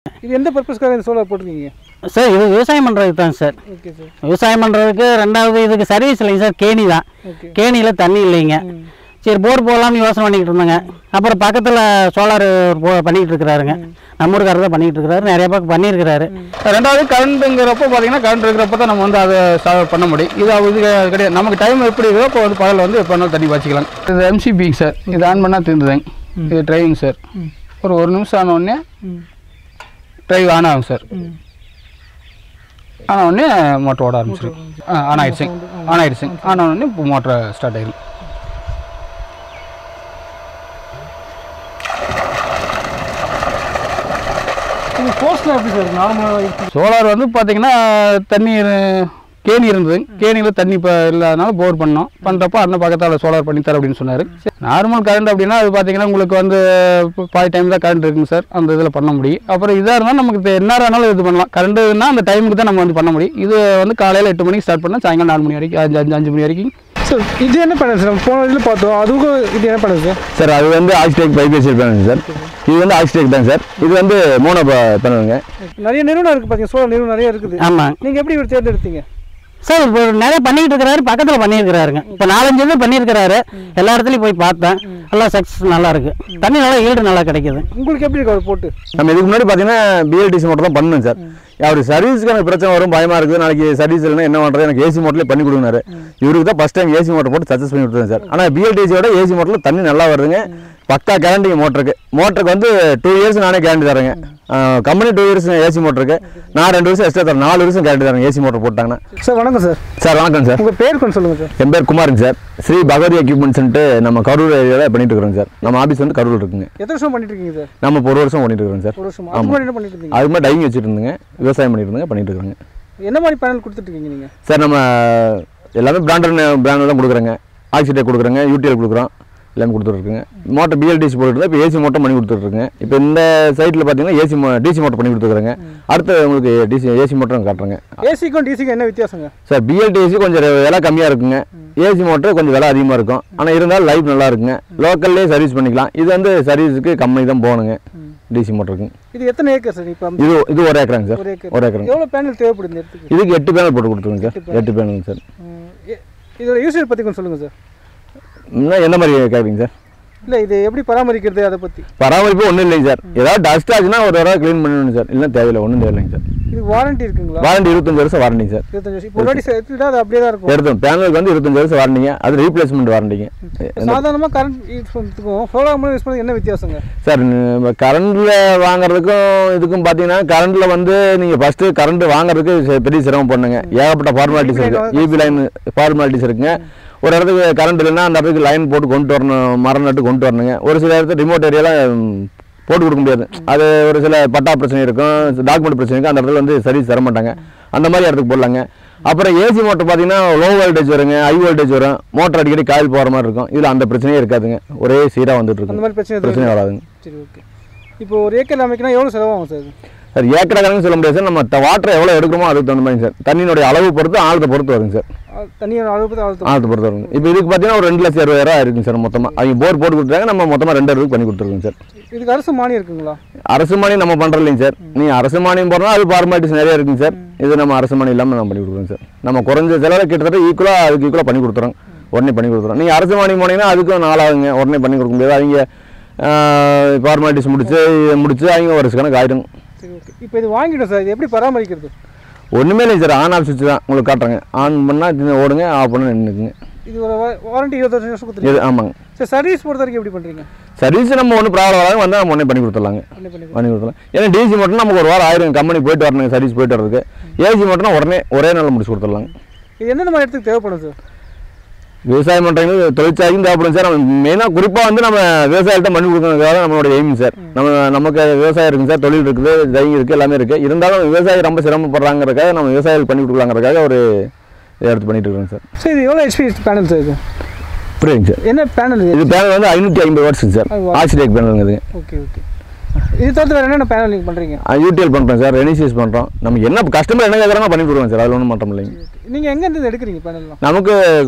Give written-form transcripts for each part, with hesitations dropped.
இது எந்த பர்பஸ்க்காக இந்த சோலார் போட்டிருக்கீங்க சார்? இது விவசாயம் பண்ணுறதுக்கு தான் சார். Okay sir. விவசாயம் பண்ணுறதுக்கு. ரெண்டாவது இதுக்கு சர்வீஸ் இல்லைங்க சார், கேணி தான். கேணியில் தண்ணி இல்லைங்க. சரி போர் போடலாம்னு யோசனை பண்ணிக்கிட்டு இருந்தாங்க. அப்புறம் பக்கத்தில் சோலார் பண்ணிக்கிட்டு இருக்கிறாருங்க. நம்ம ஊருக்காரர் தான் பண்ணிக்கிட்டு இருக்கிறாரு, நிறைய பேருக்கு பண்ணியிருக்கிறாரு. ரெண்டாவது கரண்ட்டுங்கிறப்போ பார்த்தீங்கன்னா கரண்ட் இருக்கிறப்ப தான் நம்ம வந்து அதை சால்வ் பண்ண முடியும். இது இது கிடையாது, நமக்கு டைம் எப்படி இருக்கோ இப்போ வந்து பகலில் வந்து எப்போ வேணாலும் தண்ணி வச்சுக்கலாம். இது எம்சிபிங்க சார், இது ஆன் பண்ணால் தீர்ந்துதாங்க. இது டிரைவிங் சார், ஒரு நிமிஷம் ஆனோடனே டிரைவ் ஆன் ஆகும் சார். ஆனவுடனே மோட்டர் ஓட ஆரம்பிச்சிடும். ஆன் ஆகிடுச்சுங்க. ஆனவுடனே இப்போ மோட்டரை ஸ்டார்ட் ஆகிடும். சோலார் வந்து பார்த்தீங்கன்னா தண்ணி கேணி இருந்தது. கேணியில் தண்ணி இப்போ இல்லாதனால போர் பண்ணுறப்போ அந்த பக்கத்தால் சோலார் பண்ணித்தர அப்படின்னு சொன்னார். நார்மல் கரண்ட் அப்படின்னா அது பார்த்தீங்கன்னா உங்களுக்கு வந்து பாதி டைம் தான் கரண்ட் இருக்குங்க சார், அந்த இதில் பண்ண முடியும். அப்புறம் இதாக இருந்தாலும் நமக்கு என்ன ஆனாலும் இது பண்ணலாம். கரண்ட்டுன்னா அந்த டைமுக்கு தான் நம்ம வந்து பண்ண முடியும். இது வந்து காலையில் 8 மணிக்கு ஸ்டார்ட் பண்ணால் சாயங்காலம் 4 மணி வரைக்கும் 5 மணி வரைக்கும். சார் இது என்ன பேனல் சார்? போன இதில் பார்த்தோம், அதுக்கும் இது என்ன பேனல் சார்? சார் அது வந்து ஆக்ஸ்டேக் பைபேசியல் பேனல் சார். இது வந்து ஆக்ஸ்டேக் தான் சார். இது வந்து மோனோ பேனலுங்க. நிறைய நிறுவனம் இருக்குது பார்த்தீங்க, சோலார் நிறுவனம் நிறைய இருக்குது. ஆமாம். நீங்கள் எப்படி இவர் தேர்ந்தெடுத்தீங்க சார்? இப்போ நிறைய பண்ணிக்கிட்டு இருக்கிறாரு, பக்கத்தில் பண்ணியிருக்கிறாருங்க. இப்போ 4-5 இது பண்ணியிருக்கிறாரு. எல்லா இடத்துலையும் போய் பார்த்தேன், எல்லாம் சக்ஸஸ் நல்லா இருக்கு. தண்ணி நல்லா ஈல்டு நல்லா கிடைக்குது. உங்களுக்கு எப்படி இருக்கு அவர் போட்டு? நம்ம இதுக்கு முன்னாடி பார்த்தீங்கன்னா பிஎல்டிசி மோட்டர் தான் பண்ணணும் சார். அவர் சர்வீஸ்க்கு எனக்கு பிரச்சனை வரும், பயமாக இருக்குது, நாளைக்கு சர்வீஸ் இல்லைன்னா என்ன பண்ணுறது, எனக்கு ஏசி மோட்டர்லேயே பண்ணி கொடுக்குறாரு. இவருக்கு தான் ஃபஸ்ட் டைம் ஏசி மோட்டர் போட்டு சக்ஸஸ் பண்ணி விட்டுருந்தேன் சார். ஆனால் பிஎல்டிசியோட ஏசி மோட்டரில் தண்ணி நல்லா வருதுங்க. பக்கா கேரண்டிங்க மோட்டருக்கு வந்து 2 இயர்ஸ் நானே கேரண்டி தரேங்க. கம்பெனி 2 இயர்ஸ் ஏசி மோட்டருக்கு, நான் 2 வருஷம் எக்ஸ்ட்ரா தரேன், 4 வருஷம் கேரண்டி தரேன் ஏசி மோட்டர் போட்டாங்கன்னா. சார் வணக்கம் சார். சார் வணக்கம் சார். உங்கள் பேர் கொஞ்சம் சொல்லுங்கள் சார். என் பேர் குமாருங்க சார். ஸ்ரீ பகவதி எக்யூப்மெண்ட்ஸ்ன்ட்டு நம்ம கரூர் ஏரியாவில் பண்ணிட்டு இருக்கிறோம் சார். நம்ம ஆஃபீஸ் வந்து கரூர் இருக்குங்க. எத்தனை வருஷம் பண்ணிட்டு இருக்கீங்க சார்? நம்ம 1 வருஷம் பண்ணிட்டு இருக்கிறோம் சார். 1 வருஷம். அதுக்கு முன்னாடி என்ன பண்ணிட்டு இருந்தீங்க? அதுக்கு மாதிரி டைவிங் வச்சுட்டு இருந்தேங்க, விவசாயம் பண்ணிட்டு இருக்கிறாங்க. என்ன மாதிரி பேனல் கொடுத்துட்டு இருக்கீங்க நீங்கள்? சார் நம்ம எல்லாமே பிராண்ட் தான் கொடுக்குறேங்க. ஆக்சிடென்ட் கொடுக்குறேங்க, யூடிஎல் கொடுக்குறோம், எல்லாமே கொடுத்துட்ருக்குங்க. மோட்டர் பிஎல்டிசி போட்டுருந்தா இப்போ ஏசி மோட்டர் பண்ணி கொடுத்துட்ருக்குங்க. இப்போ இந்த சைட்டில் பார்த்தீங்கன்னா டிசி மோட்டர் பண்ணி கொடுத்துருக்குறேங்க. அடுத்து உங்களுக்கு ஏசி மோட்டரும் காட்டுறேங்க. ஏசிக்கும் டிசிக்கும் என்ன வித்தியாசங்க சார்? பிஎல்டிசி கொஞ்சம் விலை கம்மியாக இருக்குங்க, ஏசி மோட்டர் கொஞ்சம் விலை அதிகமாக இருக்கும். ஆனால் இருந்தாலும் லைஃப் நல்லா இருக்குங்க, லோக்கல்லே சர்வீஸ் பண்ணிக்கலாம். இது வந்து சர்வீஸுக்கு கம்மி தான் போகணுங்க டிசி மோட்டருக்கு. இது எத்தனை ஏக்கர் சார்? இப்போ இது 1 ஏக்கராங்க சார். 1 ஏக்கர். எவ்வளோ பேனல் தேவைப்படுது இந்த இடத்துக்கு? இதுக்கு 8 பேனல் போட்டு கொடுத்துருங்க சார். 8 panel sir. இதோட யூசேஜ் பற்றி கொஞ்சம் சொல்லுங்கள் சார். இன்னும் என்ன மாதிரி கேட்குறீங்க சார்? இல்லை இது எப்படி பராமரிக்கிறது அதை பற்றி? பராமரிப்பு ஒன்றும் இல்லைங்க சார். ஏதாவது டஸ்ட் ஆச்சுன்னா ஒரு தடவை க்ளீன் பண்ணணும் சார், இல்லை தேவையில்லை, ஒன்றும் தேவையில்லைங்க சார். இது வாரண்டி இருக்குங்களா? வாரண்டி 25 வருஷம் வாரண்டிங்க சார். 25 வருஷம். இப்போ வாரண்டி எடுத்துட்டா அது அப்படியே தான் இருக்கும். எடுத்தோம் பேனலுக்கு வந்து 25 வருஷம் வாரண்டிங்க, அது ரீப்ளேஸ்மெண்ட் வாரண்டிங்க. சாதாரணமாக கரண்ட் யூஸ் பண்ணுறதுக்கும் சோலார் மூலம் யூஸ் பண்ணுறது என்ன வித்தியாசங்க சார்? கரண்டில் வாங்குறதுக்கும் இதுக்கும் பார்த்தீங்கன்னா கரண்டில் வந்து நீங்கள் ஃபஸ்ட்டு கரண்ட் வாங்குறதுக்கு பெரிய சிரமம் பண்ணுங்க, ஏகப்பட்ட ஃபார்மாலிட்டிஸ் இருக்குது. இபி லைன் ஃபார்மாலிட்டிஸ் இருக்குங்க. ஒரு இடத்துக்கு கரண்ட் இல்லைன்னா அந்த இடத்துக்கு லைன் போட்டு கொண்டு வரணும், மரம் நட்டு கொண்டு வரணுங்க. ஒரு சில இடத்துல ரிமோட் ஏரியாலாம் போட்டு கொடுக்க முடியாது, அது ஒரு சில பட்டா பிரச்சனை இருக்கும், டாக்குமெண்ட் பிரச்சனை இருக்கும், அந்த இடத்துல வந்து சர்வீஸ் தர மாட்டாங்க. அந்த மாதிரி இடத்துக்கு போடலாங்க. அப்புறம் ஏசி மோட்டர் பார்த்தீங்கன்னா லோ வோல்டேஜ் வருங்க, ஹை வோல்டேஜ் வரும், மோட்டர் அடிக்கடி காயில் போகிற மாதிரி இருக்கும். இதில் அந்த பிரச்சனையே இருக்காதுங்க, ஒரே சீராக வந்துட்டு இருக்கும், அந்த மாதிரி பிரச்சனை வராதுங்க. சரி ஓகே. இப்போ ஒரு ஏக்கர் அமைக்கணும் எவ்வளோ செலவாகும் சார்? சார் ஏக்கர் கணக்கு சொல்ல முடியாது சார். நம்ம வாட்டரை எவ்வளோ எடுக்கிறோமோ அதுக்கு தகுந்த மாதிரி சார். தண்ணியினுடைய அளவு பொறுத்து ஆழத்தை பொறுத்து வருங்க சார். தண்ணியோட அளவு ஆழத்தை பொறுத்து வருங்க. இப்போ இதுக்கு பார்த்தீங்கன்னா ஒரு 2,60,000 இருக்குங்க சார் மொத்தமாக. அவங்க போர் போட்டு கொடுத்துருக்காங்க, நம்ம மொத்தமாக 2 இடத்துக்கு பண்ணி கொடுத்துருக்கோங்க சார். இதுக்கு அரசு மானியம் இருக்குங்களா? அரசு மானியம் நம்ம பண்ணுறது இல்லைங்க சார். நீங்கள் அரசு மானியம் போகிறோம்னா அது ஃபார்மாலிட்டிஸ் நிறைய இருக்குங்க சார். இது நம்ம அரசு மானியம் இல்லாமல் நம்ம பண்ணி கொடுக்குறோங்க சார். நம்ம குறைஞ்ச செலவில் கிட்டத்தட்ட அதுக்கு ஈக்குவலாக பண்ணி கொடுத்துறோம், உடனே பண்ணி கொடுத்துறோம். நீங்கள் அரசு மானியம் போனீங்கன்னா அதுக்கும் நாளாகுங்க, உடனே பண்ணி கொடுக்க முடியாது. அவங்க ஃபார்மாலிட்டிஸ் முடிச்சு அவங்க ஒரு கணக்கு ஆகிடும். சரி ஓகே. இப்போ இது வாங்கிடும் சார், இது எப்படி பராமரிக்கிறது? ஒன்றுமே இல்லை சார், ஆன் ஆஃப் சுவிட்ச் தான் உங்களுக்கு காட்டுறேங்க. ஆன் பண்ணால் ஓடுங்க, ஆஃப் பண்ணால் நின்றுக்குங்க. இது ஒரு வாரண்டி 25 வருஷம் கொடுத்துருங்க. ஆமாங்க சார். சர்வீஸ் பொறுத்த வரைக்கும் எப்படி பண்ணுறீங்க? சர்வீஸ் நம்ம ஒன்றும் ப்ராப்ளம் வராது, வந்தால் நம்ம உடனே பண்ணி கொடுத்துடலாங்க, பண்ணி கொடுத்துடலாம். ஏன்னா டிசி மட்டும் நமக்கு 1 வாரம் ஆயிரம் கம்பெனி போயிட்டு வரணுங்க, சர்வீஸ் போயிட்டு வரதுக்கு. ஏசி மட்டும்னா ஒரே நாளில் முடிச்சு கொடுத்துடலாங்க. இது எந்தெந்த மாதிரி இடத்துக்கு தேவைப்படும் சார்? விவசாயம் பண்ணுறவங்க தொழிற்சாலையும் தேவைப்படும் சார். நம்ம மெயினாக குறிப்பாக வந்து நம்ம விவசாயத்தை பண்ணி கொடுக்கறதுக்காக நம்மளோட எய்ம் சார். நமக்கு விவசாயம் இருக்குங்க சார், தொழில் இருக்குது, டைவிங் இருக்குது, எல்லாமே இருக்குது. இருந்தாலும் விவசாயி ரொம்ப சிரமப்படுறாங்கிறதுக்காக நம்ம விவசாயிகள் பண்ணி கொடுக்கலாங்கிறதுக்காக ஒரு எடுத்து பண்ணிட்டு இருக்கோங்க சார். சார் இது எவ்வளோ ஹெச்பி பேனல் சார்? இது புரியுங்க சார். என்ன பேனல்? இது பேனல் வந்து 550 வாட்ஸுங்க சார். ஆக்சிடென்ட் பேனலுங்க இது. Okay okay. இது தவிர்த்து வேறு என்னென்ன பேனல் நீங்கள் பண்ணுறீங்க? யூடிஎல் பண்ணுறோம் சார், ரெனிசியஸ் பண்ணுறோம். நமக்கு என்ன கஸ்டமர் என்ன கேட்குறாங்க பண்ணி கொடுவோம் சார், அதில் ஒன்றும் மாற்றம் இல்லைங்க. நீங்கள் எங்கேருந்து எடுக்கிறீங்க பேனல்லாம்? நமக்கு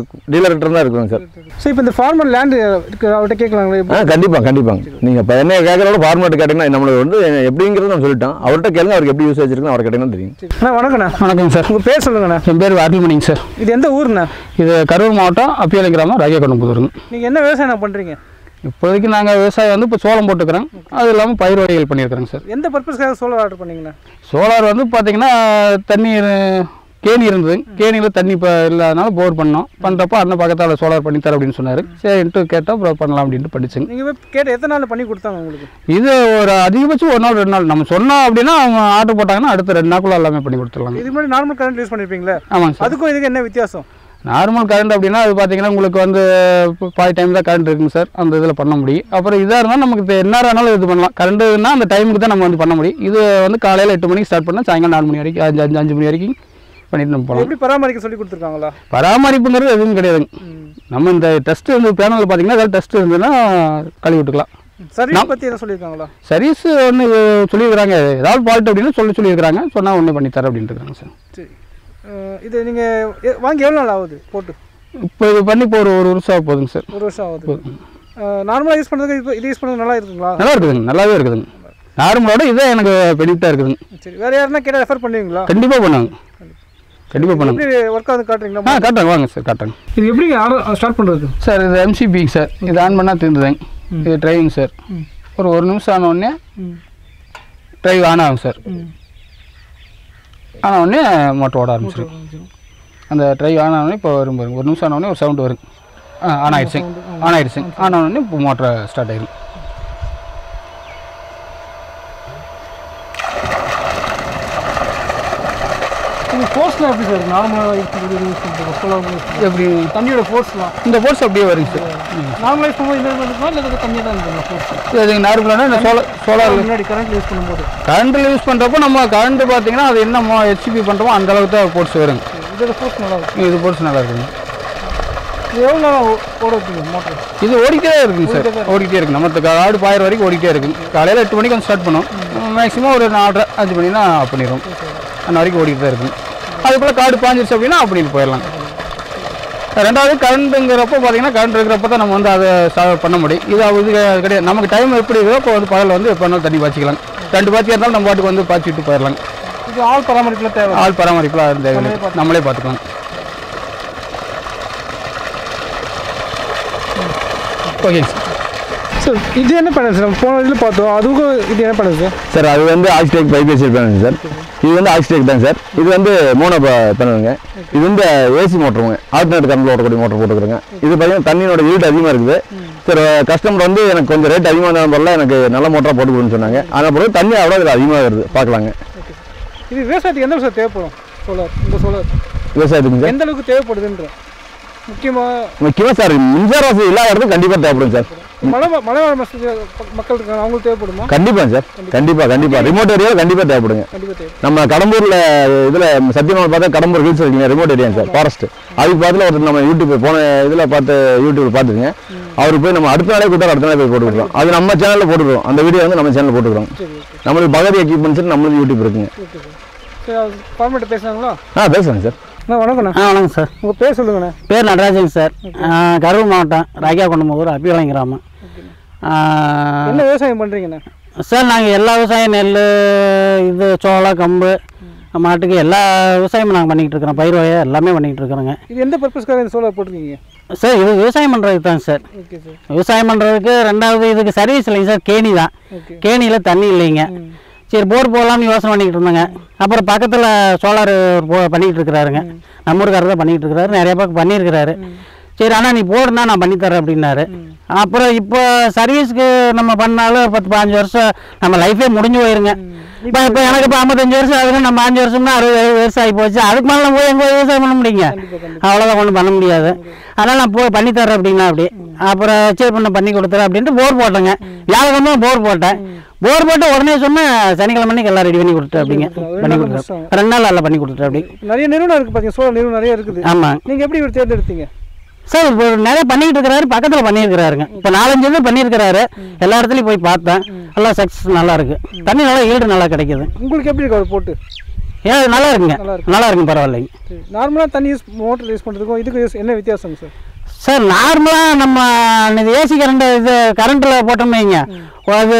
டீலர்கிட்ட தான் இருக்குங்க சார். ஸோ இப்போ இந்த ஃபார்மர் லேண்டு அவர்கிட்ட கேட்கலாங்களா? கண்டிப்பாங்க. நீங்கள் இப்போ என்ன கேட்குறோட ஃபார்மேட் கேட்டிங்கன்னா நம்மளுக்கு வந்து எப்படிங்கிறது நம்ம சொல்லிட்டோம். அவர்கிட்ட கேளுங்க, அவருக்கு எப்படி யூஸ் வச்சிருக்கணும் அவர் கேட்டிங்கன்னா தெரியும். அண்ணா வணக்கண்ணா. வணக்கம் சார். உங்கள் பேர் சொல்லுங்கண்ணா. என் பேர் அருள்மணிங்க சார். இது எந்த ஊருண்ணா? இது கரூர் மாவட்டம் அப்பியாலை கிராமம் ராகியாக்கொண்டம்புதூருங்க. நீங்கள் என்ன விவசாயம் பண்ணுறீங்க? இப்போதைக்கு நாங்கள் விவசாயம் வந்து இப்போ சோளம் போட்டுக்கிறோம், அது இல்லாமல் பயிர் வகைகள் பண்ணியிருக்கிறோங்க சார். எந்த பர்பஸ்க்காக சோலார் ஆர்டர் பண்ணீங்கண்ணா? சோலார் வந்து பார்த்தீங்கன்னா தண்ணீர் கேணி இருந்தது, கேணியில் தண்ணி இப்போ இல்லாதனால போர் பண்ணோம். பண்ணுறப்போ அண்ணன் பக்கத்தால் சோலார் பண்ணித்தர அப்படின்னு சொன்னார். சரின்ட்டு கேட்டால் அப்புறம் பண்ணலாம் அப்படின்ட்டு படிச்சுங்க. நீங்கள் கேட்ட எத்தனை நாள் பண்ணி கொடுத்தாங்க உங்களுக்கு? இது ஒரு அதிகபட்சம் 1 நாள் 2 நாள் நம்ம சொன்னோம் அப்படின்னா அவங்க ஆர்டர் போட்டாங்கன்னா அடுத்த 2 நாளுக்குள்ள எல்லாமே பண்ணி கொடுத்துடலாம். இதுக்கு முன்னாடி நார்மல் கரண்ட் யூஸ் பண்ணியிருப்பீங்களா? ஆமாங்க சார். அதுக்கும் இதுக்கு என்ன வித்தியாசம்? நார்மல் கரண்ட் அப்படின்னா அது பார்த்தீங்கன்னா உங்களுக்கு வந்து பாதி டைம் தான் கரண்ட் இருக்குங்க சார், அந்த இதில் பண்ண முடியும். அப்புறம் இதாக இருந்தால் நமக்கு என்ன ஆனாலும் இது பண்ணலாம். கரண்ட்டுனா அந்த டைமுக்கு தான் நம்ம வந்து பண்ண முடியும். இது வந்து காலையில் 8 மணிக்கு ஸ்டார்ட் பண்ணால் சாயங்காலம் 4 மணி வரைக்கும் 5 மணி வரைக்கும் பண்ணிட்டு நம்ம போகலாம். எப்படி பராமரிக்க சொல்லி கொடுத்துருக்காங்களா? பராமரிப்புங்கிறது எதுவும் கிடையாதுங்க. நம்ம இந்த டெஸ்ட் வந்து பேனல் பார்த்தீங்கன்னா ஏதாவது டெஸ்ட் இருந்ததுன்னா கழுவி விட்டுக்கலாம். சர்வீஸ் பற்றி எதாவது சொல்லியிருக்காங்களா? சர்வீஸ் ஒன்று சொல்லியிருக்கிறாங்க, ஏதாவது ஃபால்ட் அப்படின்னு சொல்லியிருக்கிறாங்க, சொன்னால் ஒன்று பண்ணித்தரேன் அப்படின்ட்டு இருக்காங்க சார். சரி, இது நீங்கள் வாங்கி எவ்வளோ நாள் ஆகுது போட்டு? இப்போ இது பண்ணி இப்போ ஒரு வருஷம் ஆக போகுதுங்க சார். 1 வருஷம் ஆகுது. நார்மலாக யூஸ் பண்ணுறதுக்கு இப்போ இது யூஸ் பண்ணுறது நல்லா இருக்குங்களா? நல்லா இருக்குதுங்க, நல்லாவே இருக்குதுங்க. நார்மலோட இதே எனக்கு பெனிஃபிட்டாக இருக்குதுங்க. சரி, வேறு யாருன்னா கேட்டால் ரெஃபர் பண்ணுவீங்களா? கண்டிப்பாக பண்ணுவாங்க, கண்டிப்பாக பண்ணுங்க. எப்படி ஒர்க் ஆகுது காட்டுறீங்களா? காட்டுறாங்க, வாங்க சார் காட்டுறாங்க. இது எப்படி ஆர்டர் ஸ்டார்ட் பண்ணுறது சார்? இது MCB சார், இது ஆன் பண்ணால் தெரிஞ்சுதாங்க. இது டிரைவிங் சார். ஒரு 1 நிமிஷம் ஆனோடனே டிரைவ் ஆன் ஆகும் சார். ஆனவுடனே மோட்டர் ஓட ஆரம்பிச்சிடும். அந்த டிரைவ் ஆன் ஆனோடனே இப்போ வரும் பாருங்க, 1 நிமிஷம் ஆனோடனே ஒரு சவுண்டு வரும். ஆன் ஆகிடுச்சுங்க. ஆன் ஆனோடனே இப்போ மோட்டர் ஸ்டார்ட் ஆகிடும். இது ஃபோர்ஸ்லாம் எப்படி சார் நார்மலாக யூஸ் பண்ணுறது? எப்படி தண்ணியோட ஃபோர்ஸ்லாம்? இந்த ஃபோர்ஸ் அப்படியே வருங்க சார். நார்மலாக யூஸ் பண்ணும்போது இந்த இருக்குமா இல்லை கம்மியாக தான் இருக்குங்களா ஃபோர்ஸ்? அது நார்மலான இந்த சோலார் முன்னாடி கரண்ட் யூஸ் பண்ணும்போது கரண்டில் யூஸ் பண்ணுறப்போ நம்ம கரண்ட் பார்த்தீங்கன்னா அது என்ன HCP பண்ணுறோமோ அந்த அளவுக்கு தான் ஃபோர்ஸ் வருங்க. இதோட ஃபோர்ஸ் நல்லா இருக்கும். இது ஃபோர்ஸ் நல்லா இருக்குங்க. இது எவ்வளோ நேரம் ஓட வைப்பீங்க மோட்டர்? இது ஓடிக்கிட்டே இருக்குங்க சார், ஓடிக்கிட்டே இருக்குது. நமக்கு ஆடு பாயிற வரைக்கும் ஓடிக்கிட்டே இருக்குங்க. காலையில் 8 மணிக்கு வந்து ஸ்டார்ட் பண்ணோம், மேக்ஸிமம் ஒரு 4:30 5 மணினா ஆஃப் பண்ணிடுவோம். அந்த வரைக்கும் ஓடிக்கிட்டு தான் இருக்குங்க. அதுக்குள்ளே காடு பாஞ்சிருச்சு அப்படின்னா அப்படின்னு போயிடலாம். ரெண்டாவது கரண்ட்டுங்கிறப்போ பார்த்தீங்கன்னா கரண்ட் இருக்கிறப்ப தான் நம்ம வந்து அதை பண்ண முடியும். இது கிடையாது. நமக்கு டைம் எப்படி இருக்கோ இப்போ வந்து பகலில் வந்து எப்போ வேணாலும் தண்ணி பாய்ச்சிக்கலாம். 2 பாய்ச்சியாக இருந்தாலும் நம்ம பாட்டுக்கு வந்து பாய்ச்சிட்டு போயிடலாம். இது ஆள் பராமரிப்புலாம் தேவை? ஆள் பராமரிப்புலாம் தேவை, நம்மளே பார்த்துக்கலாம். ஓகேங்க சார். சார் இது என்ன பண்ணுது சார்? போன இதில் பார்த்தோம், அதுக்கும் இது என்ன பண்ணுது சார்? சார் அது வந்து ஆக்ஸ்டேக் பைபேசி பேனல் சார். இது வந்து ஆக்ஸ்டேக் தான் சார். இது வந்து மோனோ பேனலுங்க. இது வந்து AC மோட்டருங்க, ஆல்டர்னேட் கரண்டில் ஓடக்கூடிய மோட்டர் போட்டுக்கிறேங்க. இது பார்த்தீங்கன்னா தண்ணியோட ஈல்டு அதிகமாக இருக்குது. சார் கஸ்டமர் வந்து எனக்கு கொஞ்சம் ரேட் அதிகமாக இருந்தாலும் பரவாயில்ல, எனக்கு நல்ல மோட்டராக போட்டு கொடுன்னு சொன்னாங்க. அதனால் பிறகு தண்ணி அவ்வளோ இதில் அதிகமாக வருது, பார்க்கலாங்க. இது விவசாயத்துக்கு எந்த விஷயம் தேவைப்படும்? சோலார், இந்த சோலார் விவசாயத்துக்கு சார் எந்த அளவுக்கு தேவைப்படுதுன்ற முக்கியமாக சார் மின்சார வசதி இல்லாத இடத்துக்கு கண்டிப்பாக தேவைப்படும் சார். மலைவாழ் மக்கள் இருக்காங்க, அவங்களுக்கு தேவைப்படுமா? கண்டிப்பாக சார், கண்டிப்பாக ரிமோட் ஏரியாவில் கண்டிப்பாக தேவைப்படுங்க. நம்ம கடம்பூரில் இதில் சத்தியமாக பார்த்தா கடம்பூர் ஹில்ஸ் இருக்குங்க, ரிமோட் ஏரியா சார், ஃபாரஸ்ட். அதுக்கு பார்த்துல ஒருத்தர் நம்ம யூடியூப் போன இதில் யூடியூப் பார்த்துருங்க. அவருக்கு போய் நம்ம அடுத்த நாளே கொடுத்தா அடுத்த நாளே போய் போட்டுக்கிறோம். அது நம்ம சேனலில் போட்டுக்கிறோம். அந்த வீடியோ வந்து நம்ம சேனலில் போட்டுக்கிறோம். நம்மளுக்கு பகதி எக்யூப்மெண்ட்ஸ் நம்மளுக்கு யூடியூப் இருக்குங்க. பேசுகிறாங்களா? பேசுகிறேங்க சார். வணக்கண்ணா. வணக்கம் சார். உங்கள் பேர் சொல்லுங்கண்ணா. பேர் நடராஜன் சார். கரூர் மாவட்டம் ராகியாக்கொண்டம்புதூர் அப்பியாலை கிராமம். என்ன விவசாயம் பண்ணுறீங்கண்ணா? சார் நாங்கள் எல்லா விவசாயம் நெல், இது சோளம், கம்பு, மாட்டுக்கு எல்லா விவசாயமும் நாங்கள் பண்ணிக்கிட்டு இருக்கிறோம். பயிர் வகை எல்லாமே பண்ணிக்கிட்டு இருக்கிறோங்க. இது எந்த பர்பஸ்க்காக இந்த சோலார் போட்டிருக்கீங்க சார்? இது விவசாயம் பண்ணுறதுக்கு தான் சார். விவசாயம் பண்ணுறதுக்கு. ரெண்டாவது இதுக்கு சர்வீஸ் இல்லைங்க சார், கேணி தான். கேணியில் தண்ணி இல்லைங்க. சரி, போர் போடலாம்னு யோசனை பண்ணிக்கிட்டு இருந்தாங்க. அப்புறம் பக்கத்தில் சோலார் பண்ணிக்கிட்டு இருக்கிறாருங்க, நம்ம ஊருக்காரர் தான் பண்ணிக்கிட்டு இருக்கிறாரு, நிறைய பக்கம் பண்ணியிருக்கிறாரு. சரி, ஆனால் நீ போடுனா நான் பண்ணித்தரேன் அப்படின்னாரு. அப்புறம் இப்போ சர்வீஸ்க்கு நம்ம பண்ணாலும் 10-15 வருஷம் நம்ம லைஃபே முடிஞ்சு போயிருங்க. இப்போ எனக்கு இப்போ 55 வருஷம் ஆகுது, நம்ம 5 வருஷம்னா 60 வருஷம் ஆகி போச்சு. அதுக்கு மேலே போய் எங்கே விவசாயம் பண்ண முடியுங்க? அவ்வளோதான், ஒன்றும் பண்ண முடியாது. அதனால் நான் போய் பண்ணித்தரேன் அப்படின்னா அப்படி. அப்புறம் சரி பண்ணி கொடுத்துறேன் அப்படின்ட்டு போர் போட்டேங்க. வியாழக்கிழமை போர் போட்டேன். போர் போட்டு உடனே சொன்னேன் சனிக்கிழமைக்கு எல்லாம் ரெடி பண்ணி கொடுத்துட்டு அப்படிங்க. பண்ணி கொடுத்துட்டேன் 2 நாள் எல்லாம் பண்ணி கொடுத்துட்டு அப்படி. நிறைய நிறுவனம் இருக்குது பார்த்தீங்க, சோலார் நிறுவனம் நிறைய இருக்குது. ஆமாம். நீங்கள் எப்படி இவர் தேர்ந்தெடுத்தீங்க? சார் இப்போ நிறைய பண்ணிக்கிட்டு இருக்கிறாரு, பக்கத்தில் பண்ணியிருக்கிறாருங்க. இப்போ 4-5 இது பண்ணியிருக்கிறாரு, எல்லா இடத்துலையும் போய் பார்த்தேன். நல்லா சக்ஸஸ் நல்லா இருக்கு, தண்ணி நல்லா ஈல்டு நல்லா கிடைக்குது. உங்களுக்கு எப்படி இருக்கு அவர் போட்டு? நல்லா இருக்குங்க, நல்லா இருக்குங்க, பரவாயில்லைங்க. நார்மலாக தண்ணி மோட்டர் யூஸ் பண்ணுறதுக்கும் இதுக்கு என்ன வித்தியாசங்க சார்? சார் நார்மலாக நம்ம இது ஏசி கரண்ட் இது கரண்ட்டில் போட்டோம்னு வைங்க, அது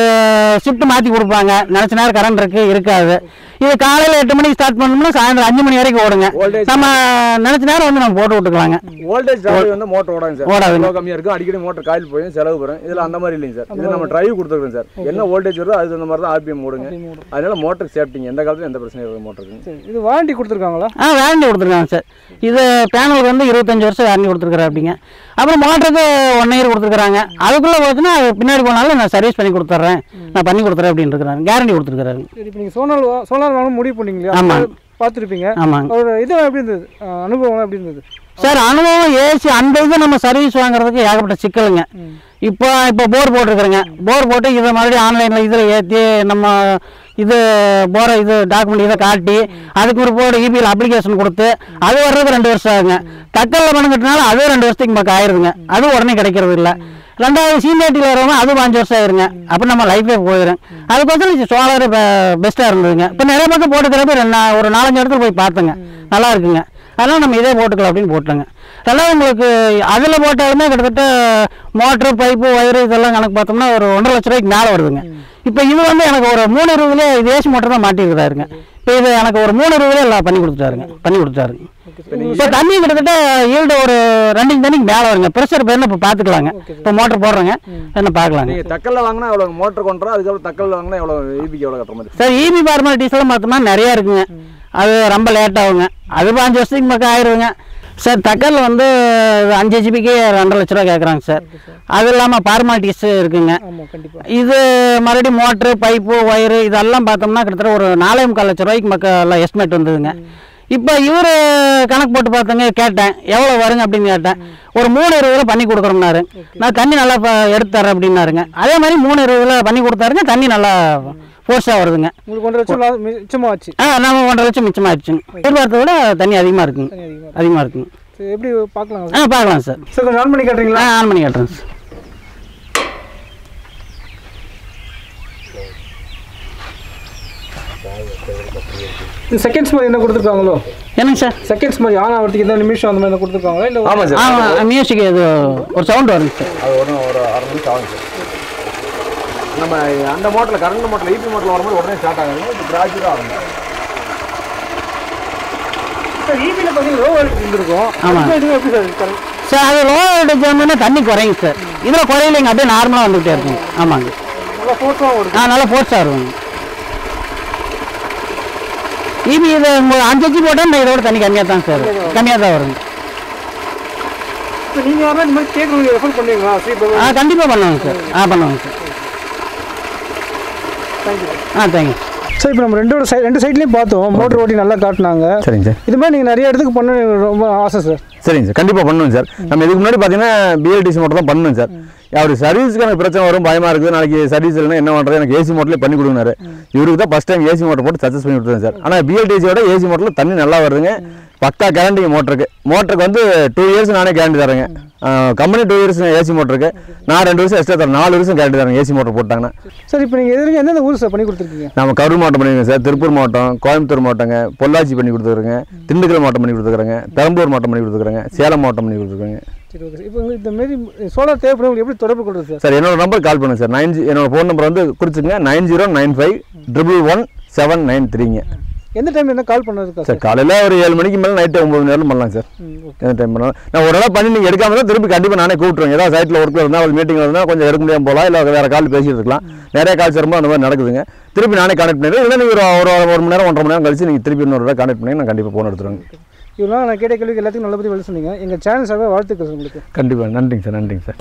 ஷிஃப்ட் மாற்றி கொடுப்பாங்க, நினச்ச நேரம் கரண்ட் இருக்காது. இது காலையில் 8 மணிக்கு ஸ்டார்ட் பண்ணோம்னா சாயந்தரம் 5 மணி வரைக்கும் ஓடுங்க. நம்ம நினச்ச நேரம் வந்து நம்ம போட்டு விட்டுக்கலாங்க. வோல்டேஜ் வந்து மோட்டர் ஓடாங்க சார், ஓடாது, கம்மியாக இருக்கும், அடிக்கடி மோட்டர் காயில் போய் செலவு வரும். இதில் அந்த மாதிரி இல்லைங்க சார், இது நம்ம டிரைவ் கொடுத்துருக்கோம் சார். என்ன வோல்டேஜ் வருதோ அது அந்த மாதிரி தான் ஆர்பிஎம் ஓடுங்க. அதனால மோட்டருக்கு சேஃப்டிங்க, எந்த காலத்துலையும் எந்த பிரச்சனையும் இருக்குது மோட்டருக்கு. இது வாரண்டி கொடுத்துருக்காங்களா? வாரண்டி கொடுத்துருக்காங்க சார். இது பேனலுக்கு வந்து 25 வருஷம் வாரண்டி கொடுத்துருக்காரு அப்படிங்க. அப்புறம் மோட்டருக்கு 1 இயர் கொடுத்துருக்காங்க. அதுக்குள்ளே பார்த்தீங்கன்னா பின்னாடி போனாலும் நான் சர்வீஸ் பண்ணி கொடுத்துட்றேன், நான் பண்ணி கொடுத்துறேன் அப்படின்னு இருக்கிறாங்க, கேரண்டி கொடுத்துருக்காரு. சரி, இப்போ நீங்கள் சோலார் வாங்க முடிவு பண்ணீங்களா? ஆமாம், பார்த்துருப்பீங்க. ஆமாங்க. ஒரு இது எப்படி இருந்தது, அனுபவம் எப்படி இருந்தது சார்? அனுபவம் ஏசி அந்த இது நம்ம சர்வீஸ் வாங்குறதுக்கு ஏகப்பட்ட சிக்கலுங்க. இப்போ போர் போட்டிருக்கிறேங்க, போர் போட்டு இதை மறுபடியும் ஆன்லைனில் இதில் ஏற்றி நம்ம இது போரை இது டாக்குமெண்ட் இதை காட்டி அதுக்கு ஒரு போர்டு இபிஎல் அப்ளிகேஷன் கொடுத்து அது வர்றதுக்கு 2 வருஷம் ஆகுங்க. தக்கலில் பண்ணுறதுனால அது 2 வருஷத்துக்கு பக்கம் ஆயிருதுங்க, அது உடனே கிடைக்கிறது இல்லை. 2வது சீனியாரிட்டியில் வரவங்க அது 5 வருஷம் ஆயிருங்க. அப்போ நம்ம லைஃபே போயிடும். அதுக்கோசரம் சோலார் பெஸ்ட்டாக இருந்ததுங்க. இப்போ நிறைய பக்கம் போட்டுக்கிறப்ப ஒரு 4-5 இடத்துல போய் பார்த்தேங்க, நல்லா இருக்குங்க. அதனால் நம்ம இதே போட்டுக்கலாம் அப்படின்னு போட்டோங்க. அதெல்லாம் உங்களுக்கு அதில் போட்டாலுமே கிட்டத்தட்ட மோட்ரு பைப்பு வயரு இதெல்லாம் கணக்கு பார்த்தோம்னா ஒரு 1.5 லட்ச ரூபாய்க்கு மேலே வருதுங்க. இப்போ இது வந்து எனக்கு ஒரு 3.20 இது ஏசி மோட்டர் தான் மாட்டிருக்கிறாருங்க. இப்போ இது எனக்கு ஒரு 3.20 எல்லாம் பண்ணி கொடுத்துட்டாருங்க. இப்போ தண்ணி கிட்டத்தட்ட ஈல்டு ஒரு 2 தண்ணிக்கு மேலே வருங்க. ப்ரெஷர் பேர் இப்போ பார்த்துக்கலாங்க. இப்போ மோட்டர் போடுறோங்க, என்ன பார்க்கலாங்க. நீங்கள் தக்கலில் வாங்கினா எவ்வளோ மோட்டர் கொண்டுறோம், அதுக்கப்புறம் தக்கலில் வாங்கினா எவ்வளோ ஈபிக்கு எவ்வளோ கட்டுற மாதிரி? சார் ஈபி ஃபார்மாலிட்டிஸ்லாம் பார்த்தோம்னா நிறையா இருக்குங்க, அது ரொம்ப லேட் ஆகுங்க. அது 5 வருஷத்துக்கு பக்கம் ஆயிடுங்க சார். தக்கலில் வந்து 5 ஹெச்பிக்கு 2.5 லட்ச ரூபா கேட்குறாங்க சார். அது இல்லாமல் ஃபார்மாலிட்டிஸ் இருக்குங்க. இது மறுபடியும் மோட்ரு பைப்பு ஒயரு இதெல்லாம் பார்த்தோம்னா கிட்டத்தட்ட ஒரு 4.25 லட்ச ரூபாய்க்கு மக்கள் எஸ்டிமேட் வந்ததுங்க. இப்போ இவர் கணக்கு போட்டு பார்த்தங்க, கேட்டேன் எவ்வளோ வருங்க அப்படின்னு கேட்டேன். ஒரு 3.20 பண்ணி கொடுக்குறோம்னாரு. நான் தண்ணி நல்லா எடுத்து தரேன் அப்படின்னாருங்க. அதே மாதிரி 3.20 பண்ணி கொடுத்தாருங்க, தண்ணி நல்லா ஃபோர்ஸாக வருதுங்க. உங்களுக்கு 1.5 லட்சம் மிச்சமாச்சு? நம்ம 1.5 லட்சம் மிச்சமாகிடுச்சுங்க. எதிர்பார்த்ததை விட தண்ணி அதிகமாக இருக்குங்க, அதிகமாக இருக்குங்க. எப்படி பார்க்கலாம்? பார்க்கலாம் சார். சார் கொஞ்சம் ஆன் பண்ணி காட்டுறீங்களா? ஆன் பண்ணி காட்டுறேன் சார். செகண்ட்ஸ் மாதிரி என்ன கொடுத்துருக்காங்களோ? என்னங்க சார்? செகண்ட்ஸ் மாதிரி ஆன் ஆகிறதுக்கு எந்த நிமிஷம் அந்த மாதிரி கொடுத்துருக்காங்களா? இல்லை ஆமாம் சார். ஆமாம், மியூசிக் இது ஒரு சவுண்ட் வருங்க சார். அது ஒரு 1/2 நிமிஷம் ஆகும் சார். நம்ம அந்த மோட்டரில் கரண்ட் மோட்டரில் ஈபி மோட்டரில் வரும்போது உடனே ஸ்டார்ட் ஆகுது, இது கிராஜுவலாக ஆகும் சார். ஈபியில் பார்த்தீங்கன்னா லோ வோல்டேஜ் இருந்திருக்கும். ஆமாம் எப்படி சார் சார்? அது லோ வோல்டேஜ் வந்தோன்னா தண்ணி குறையுங்க சார். இதில் குறையிலைங்க, அப்படியே நார்மலாக வந்துகிட்டே இருக்குங்க. ஆமாங்க, நல்லா ஃபோர்ஸாக வரும். நல்லா ஃபோர்ஸாக இருக்குங்க. ஈபி இது 5 ஹெச்பி போட்டால் இதோட தண்ணி கம்மியாக தான் சார், கம்மியாக தான் வருங்க. இப்போ நீங்கள் யாரும் இந்த மாதிரி கேட்குறவங்க ரெஃபர் பண்ணுவீங்களா? கண்டிப்பாக பண்ணுவாங்க சார். பண்ணுவாங்க சார். தேங்க்யூ. Thank you sir. இப்போ நம்ம ரெண்டு சைட்லேயும் பார்த்தோம், மோட்டர் ஓட்டி நல்லா காட்டினாங்க. சரிங்க சார். இது மாதிரி நீங்கள் நிறைய இடத்துக்கு பண்ண ரொம்ப ஆசை சார். சரிங்க சார், கண்டிப்பாக பண்ணுவோம் சார். நம்ம இதுக்கு முன்னாடி பார்த்தீங்கன்னா பிஎல்டிசி மோட்டர் தான் பண்ணணும் சார். அவர் சர்வீஸுக்கு எனக்கு பிரச்சனை வரும், பயமாக இருக்குது, நாளைக்கு சர்வீஸ் இல்லைன்னா என்ன பண்ணுறது, எனக்கு ஏசி மோட்டர்லேயே பண்ணி கொடுக்குறாரு. இவருக்கு தான் ஃபஸ்ட் டைம் ஏசி மோட்டர் போட்டு சக்ஸஸ் பண்ணி கொடுத்துருங்க சார். ஆனால் பிஎல்டிசியோட ஏசி மோட்டரில் தண்ணி நல்லா வருதுங்க, பக்கா கேரண்டிங்க. மோட்டருக்கு வந்து 2 இயர்ஸ் நானே கேரண்டி தரேங்க. கம்பெனி 2 இயர்ஸ் ஏசி மோட்டருக்கு, நான் 2 வருஷம் எக்ஸ்ட்ரா தரேன், 4 வருஷம் கேரண்டி தரேன் ஏசி மோட்டர் போட்டாங்கன்னா. சார் இப்போ நீங்கள் எதிர்க்க எந்தெந்த ஊர் சார் பண்ணி கொடுத்துருக்கீங்க? நம்ம கரூர் மாவட்டம் பண்ணியிருக்கோம் சார், திருப்பூர் மாவட்டம், கோயம்புத்தூர் மாவட்டங்க, பொள்ளாச்சி பண்ணி கொடுத்துருக்குறேங்க, திண்டுக்கல் மாவட்டம் பண்ணி கொடுத்துருக்குறேங்க, பெரம்பலூர் மாவட்டம் பண்ணி கொடுத்துருக்குறேங்க, சேலம் மாவட்டம் பண்ணி கொடுத்துருக்காங்க. சரி, ஓகே. இப்போ உங்களுக்கு இந்த மாரி சோலார் தேவைப்படுறவங்க எப்படி தொடர்பு கொள்வது சார்? சார் என்னோட நம்பர் கால் பண்ணுங்க சார். என்னோட ஃபோன் நம்பர் வந்து குறிச்சுங்க, 9095111793ங்க. எந்த டைம் என்ன கால் பண்ணுறதுக்கா சார்? காலையில் ஒரு 7 மணிக்கு மேலே நைட்டு 9 நேரம் பண்ணலாம் சார். எந்த டைம் பண்ணலாம். நான் ஒரு நாள் பண்ணி நீங்கள் எடுக்காம தான் திருப்பி கண்டிப்பாக நானே கூப்பிட்டுருவேன். ஏதாவது சைட்டில் ஒர்க்கில் இருந்தால் ஒரு மீட்டிங்கில் இருந்தால் கொஞ்சம் எடுக்க முடியாமல் போகலாம், இல்லை வேறு கால் பேசிட்டு இருக்கலாம். நிறைய கால் சேரும்போது அந்த மாதிரி நடக்குதுங்க. திருப்பி நானே கனெக்ட் பண்ணிடுறேன். இல்லை நீங்கள் ஒரு மணி நேரம் 1.5 மணி நேரம் கழிச்சு நீங்கள் திருப்பி இன்னொரு கனெக்ட் பண்ணி நான் கண்டிப்பாக ஃபோன் எடுத்துருவேங்க. இவ்வளோ நான் கேட்ட கேள்விக்கு எல்லாத்துக்கும் நல்ல பற்றி வெளில சொன்னீங்க. எங்கள் சேனல் சார்பாக வாழ்த்துக்கள் உங்களுக்கு. கண்டிப்பாக நன்றிங்க சார். நன்றிங்க சார்.